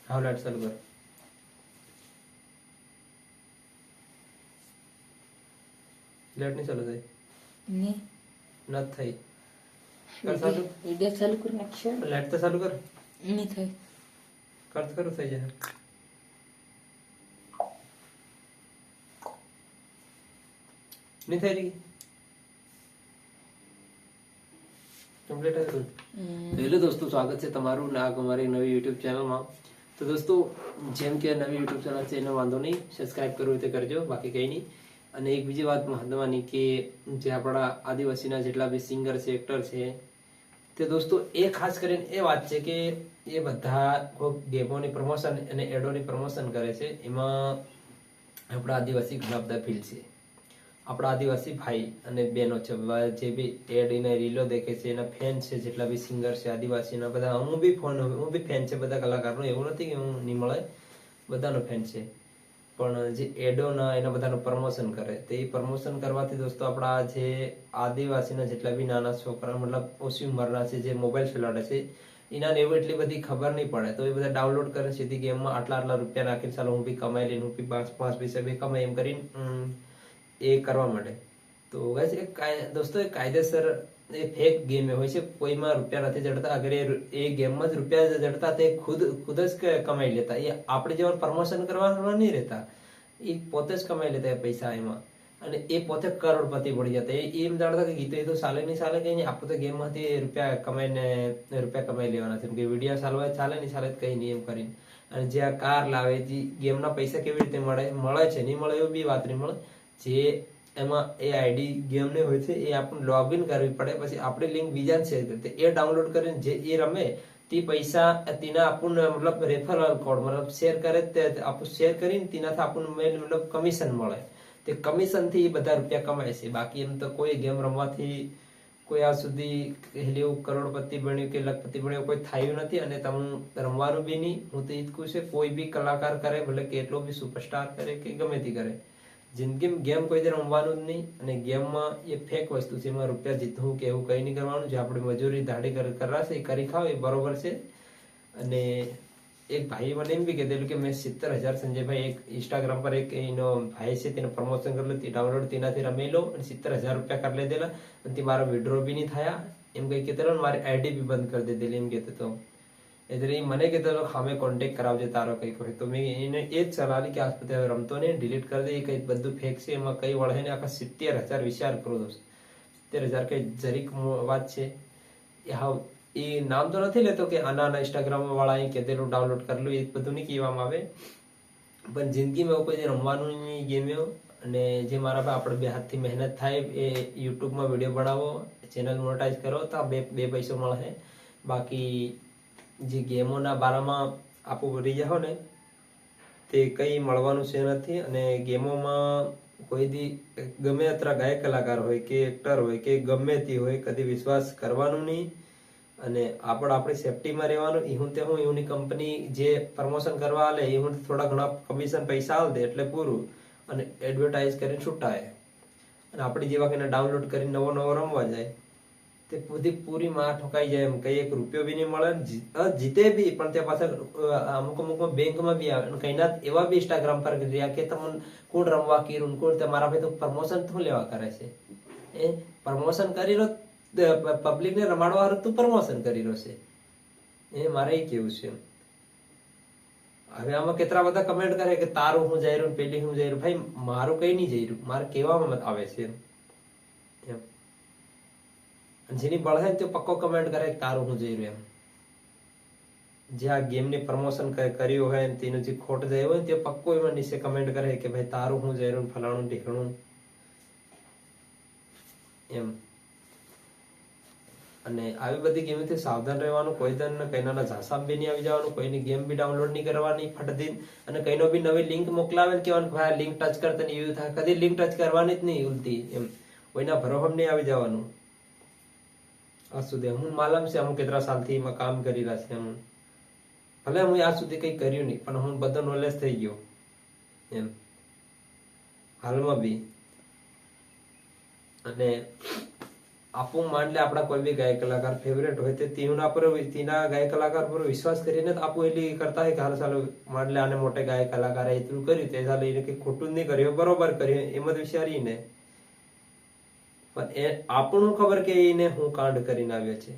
હા લાઈટ ચાલુ કર. લાઈટ નહીં ચાલુ થઈ. નહીં નથી થઈ. કર ચાલુ. વિડીયો ચાલુ કરી નાખશો. લાઈટ તો ચાલુ કર. નહીં થાય. કર તો ખરું થઈ જાય. નહીં થઈ રહી. કમ્પ્લીટ હતું. હેલો દોસ્તો, સ્વાગત છે તમારું ના અમારી નવી યુટ્યુબ ચેનલમાં. તો દોસ્તો, જેમ કે નવી યુટ્યુબ ચેનલ છે એનો વાંધો નહીં, સબસ્ક્રાઇબ કરવું તે કરજો, બાકી કંઈ નહીં. અને એક બીજી વાત મહત્વની કે જે આપણા આદિવાસીના જેટલા બી સિંગર છે, એક્ટર છે, તે દોસ્તો એ ખાસ કરીને એ વાત છે કે એ બધા કોઈ ગેમોની પ્રમોશન અને એડોની પ્રમોશન કરે છે. એમાં આપણા આદિવાસી ઘણા બધા ફીલ્ડ છે. આપણા આદિવાસી ભાઈ અને બહેનો છે, જે બી એડ એને રીલો દેખે છે, એના ફેન છે, જેટલા બી સિંગર છે આદિવાસીના બધા. હું બી ફેન છે બધા કલાકારનો, એવું નથી કે હું નહીં મળે, બધાનો ફેન છે. પણ જે એડોના એના બધાનું પ્રમોશન કરે, તો એ પ્રમોશન કરવાથી દોસ્તો આપણા જે આદિવાસીના જેટલા બી નાના છોકરા, મતલબ ઓછી ઉંમરના છે, જે મોબાઈલ ચલાવે છે, એના એવું એટલી બધી ખબર નહીં પડે. તો એ બધા ડાઉનલોડ કરે સીધી ગેમમાં, આટલા રૂપિયા નાખીને ચાલો હું બી કમાઈ લઈને, હું બી 5 પૈસા બી કમાઈ, એમ કરીને એ કરવા માટે. તો દોસ્તો એ કાયદેસર એ ફેક ગેમ હોય છે, કોઈમાં રૂપિયા નથી જડતા. અગર એ ગેમમાં જ રૂપિયા જડતા તે ખુદ જ કમાઈ લેતા. એ આપણે જેવા પ્રમોશન કરવાના નહીં રહેતા, એ પોતે જ કમાઈ લેતા એ પૈસા એમાં. અને એ પોતે કરોડપતિ પડી જતા. એમ જાણતા કે ગીતો એ તો ચાલે નહીં ચાલે, કઈ નહીં, આપણે તો ગેમમાંથી રૂપિયા કમાઈ લેવાના છે. કે વિડીયો ચાલવા ચાલે નહીં ચાલે કઈ નહીં, એમ કરીને. અને જે આ કાર લાવે, જે ગેમના પૈસા કેવી રીતે મળે છે, નહીં મળે એવું બી વાત નહીં મળે. જે એમાં એ આઈડી ગેમને હોય છે, એ આપણને લોગિન કરવી પડે, પછી આપણી લિંક બીજાને શેર કરવી. એ ડાઉનલોડ કરીને જે એ રમે તે પૈસા તેના આપણને મતલબ રેફરલ કોડ મતલબ શેર કરે, તે આપણું શેર કરીને તેનાથી આપણને મતલબ કમિશન મળે. તે કમિશનથી એ બધા રૂપિયા કમાય છે. બાકી એમ તો કોઈ ગેમ રમવાથી કોઈ આજ સુધી એવું કરોડપતિ બન્યું કે લખપતિ બન્યું કોઈ થયું નથી. અને તમે રમવાનું બી નહીં. હું તો એ જ કહું છે, કોઈ બી કલાકાર કરે, ભલે કેટલો બી સુપરસ્ટાર કરે કે ગમે તે કરે, જિંદગીમાં ગેમ કોઈ દે રમવાનું જ નહીં. અને ગેમમાં એ ફેક વસ્તુ છે, એમાં રૂપિયા જીતવું કે એવું કંઈ નહીં કરવાનું. જે આપણે મજૂરી દાઢી કરવા છે એ કરી ખાવ, એ બરોબર છે. અને એક ભાઈ મને એમ બી કીધેલું કે મેં 70,000 સંજયભાઈ એક ઇન્સ્ટાગ્રામ પર એક એનો ભાઈ છે, તેને પ્રમોશન કરેલું, તે ડાઉનલોડ તેનાથી રમી લો અને 70,000 રૂપિયા કરી લીધેલા, અને તે મારા વિડ્રો બી નહીં થયા, એમ કંઈ કીધેલું. મારી આઈડી બી બંધ કરી દીધેલી, એમ કહેતો હતો. એટલે મને કીધેલો સામે કોન્ટેક્ટ કરાવજે તારો કંઈક હોય. તો મેં એને એ જ સલાહ કે આસ્પત્રી હવે રમતો નહીં, ડિલીટ કરી દે. એ કંઈ બધું ફેક છે, એમાં કંઈ વળે ને. આખા 70,000 વિચાર કરો દોસ્ત, 70,000 કંઈ જરીક વાત છે. એ નામ તો નથી લેતો કે આના ઇન્સ્ટાગ્રામ વાળા અહીં કીધેલું ડાઉનલોડ કરેલું, એ બધું નહીં કહેવામાં આવે. પણ જિંદગીમાં એવું કોઈ રમવાનું નહીં ગેમ. અને જે મારા પાસે આપણે બે હાથથી મહેનત થાય, એ યુટ્યુબમાં વિડીયો બનાવો, ચેનલ મોનેટાઈઝ કરો, તો બે પૈસો મળે. બાકી જે ગેમોના બારામાં આપું રહી જાઓ ને, તે કંઈ મળવાનું છે નથી. અને ગેમોમાં કોઈ દી ગમે અત્યારે ગાયક કલાકાર હોય કે એક્ટર હોય કે ગમે તે હોય, કદી વિશ્વાસ કરવાનું નહીં. અને આપણી સેફટીમાં રહેવાનું. એની કંપની જે પ્રમોશન કરવા આલે એ થોડા ઘણા કમિશન પૈસા આલ દે એટલે પૂરું. અને એડવર્ટાઇઝ કરીને છૂટાય. અને આપણી જેવા કે ડાઉનલોડ કરીને નવો રમવા જાય, તે પૂરી માં ઠોકાઈ જાય. એમ કઈ 1 રૂપિયો બી નહીં મળે, જીતે બી પણ ત્યાં પાછળ અમુક બેંકમાં બી આવે. કઈના એવા બી ઇન્સ્ટાગ્રામ પર રહ્યા કે તમને કોણ રમવા કીરું, કોણ તમારા ભાઈ તો પ્રમોશન શું લેવા કરે છે. એ પ્રમોશન કરી રહ્યો, પબ્લિકને રમાડવા હારું તું પ્રમોશન કરી રહ્યો છે. એ મારે એ કેવું છે. હવે આમાં કેટલા બધા કમેન્ટ કરે કે તારું હું જઈ રહ્યું, પેલી હું જઈ રહ્યું. ભાઈ મારું કઈ નહીં જઈ રહ્યું, મારે કહેવામાં આવે છે એમ. જેની બળે તે પક્કો કમેન્ટ કરે કે તારું હું જઈ રહ્યું એમ. જે આ ગેમની પ્રમોશન કર્યું હોય તેનું જે ખોટ જાય હોય તે પક્કો એમાં નીચે કમેન્ટ કરે કે ભાઈ તારું હું જઈ રહ્યું, ફલાણું ઢીકણું એમ. અને આવી બધી ગેમથી સાવધાન રહેવાનું. કોઈ દન કઈના ઝાસામ બી નહીં આવી જવાનું, કોઈની ગેમ બી ડાઉનલોડ નહીં કરવાની ફટદીન. અને કઈનો બી નવી લિંક મોકલાવે કહેવાનું ભાઈ લિંક ટચ કરતા નહીં, એવું થાય. કદી લિંક ટચ કરવાની જ નહીં ઉલટી એમ. કોઈના ભરોહમ નહીં આવી જવાનું. આજ સુધી હું માલમ છે, હું કેટલા સાલથી એમાં કામ કરી રહ્યા છે. ભલે હું આજ સુધી કંઈ કર્યું નહીં, પણ હું બધો નોલેજ થઈ ગયો એમ હાલમાં બી. અને આપું मान લે આપણા કોઈ બી ગાયક કલાકાર ફેવરેટ હોય તે તેના ગાયક કલાકાર પર વિશ્વાસ કરીને જ આપું એટલી કરતા હોય કે હાલ સાલો मान લે આને મોટે ગાયક કલાકારે એટલું કર્યું તે સાલે એને કઈ ખોટું જ નહીં કર્યું બરોબર કર્યું એમ જ વિચારીને પણ એ આપણું ખબર કે એને હું કાંડ કરીને આવ્યો છે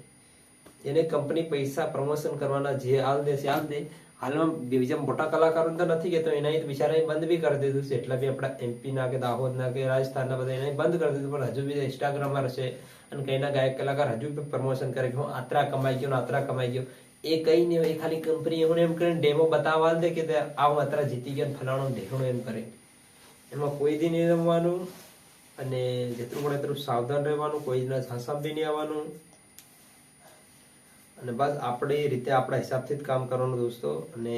એને કંપની પૈસા પ્રમોશન કરવાના જે હાલ દે છે હાલ દે હાલમાં બીજા મોટા કલાકારો તો નથી કેતો એના બિચારા બંધ બી કરી દીધું છે એટલા બી આપણા એમપી ના કે દાહોદ ના કે રાજસ્થાન ના બધા એને બંધ કરી દીધું પણ હજુ બી ઇન્સ્ટાગ્રામમાં છે અને કઈના ગાયક કલાકાર હજુ બી પ્રમોશન કરે કે હું આતરા કમાઈ ગયો આતરા કમાઈ ગયો એ કઈ નહીં એ ખાલી કંપની એવું એમ કરીને ડેમો બતાવવા દે કે આ હું આતરા જીતી ગયો ફલાણું ઢેકણું એમ કરે એમાં કોઈ દી નહીં રમવાનું અને જેટલું પડે એટલું સાવધાન રહેવાનું કોઈના સાસાબ બી નહીં આવવાનું અને બસ આપણી રીતે આપણા હિસાબથી જ કામ કરવાનું દોસ્તો અને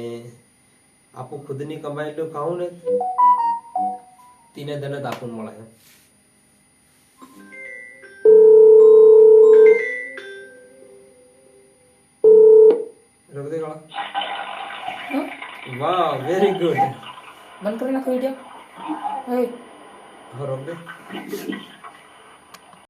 આપણું ખુદની કમાયેલું ખાવું ને તીને દને જ આપણને મળે રખ દે કાળા વાહ વેરી ગુડ બંધ કરી નાખો વિડીયો. હા રખ દે